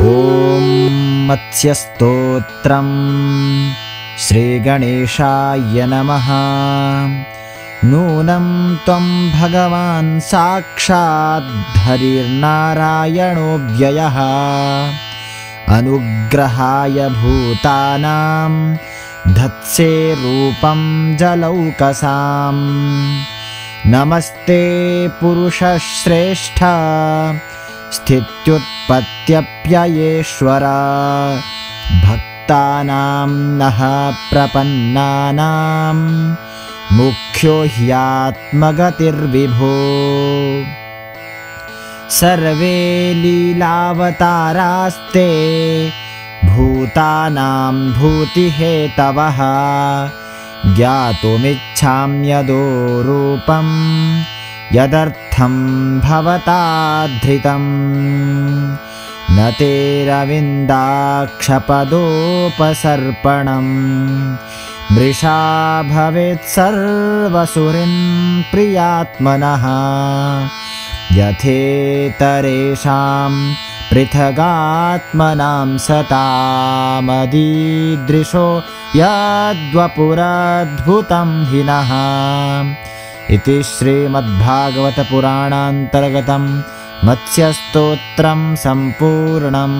ॐ मत्स्यस्तोत्रम् श्रीगणेशाय नमः। नूनं त्वं भगवान् साक्षात् हरिर्नारायणो व्ययः। अनुग्रहाय भूतानां धत्से रूपं जलौकसाम्। नमस्ते पुरुषश्रेष्ठ स्थित्युत्पत्त्यप्ययेश्वर। भक्तानां नः प्रपन्नानां मुख्यो ह्यात्मगतिर्विभो। सर्वे लीलावतारास्ते भूतानां भूतिहेतवः। ज्ञातुमिच्छाम्यदो रूपं यदर्थं भवता धृतम्। न ते रविन्दाक्षपदोपसर्पणम् मृषा भवेत् सर्वसुरिन् प्रियात्मनः। यथेतरेषां पृथगात्मनां सतामदीदृशो यद्वपुरद्भुतं हि नः। इति श्रीमद्भागवतपुराणान्तर्गतं मत्स्यस्तोत्रं सम्पूर्णम्।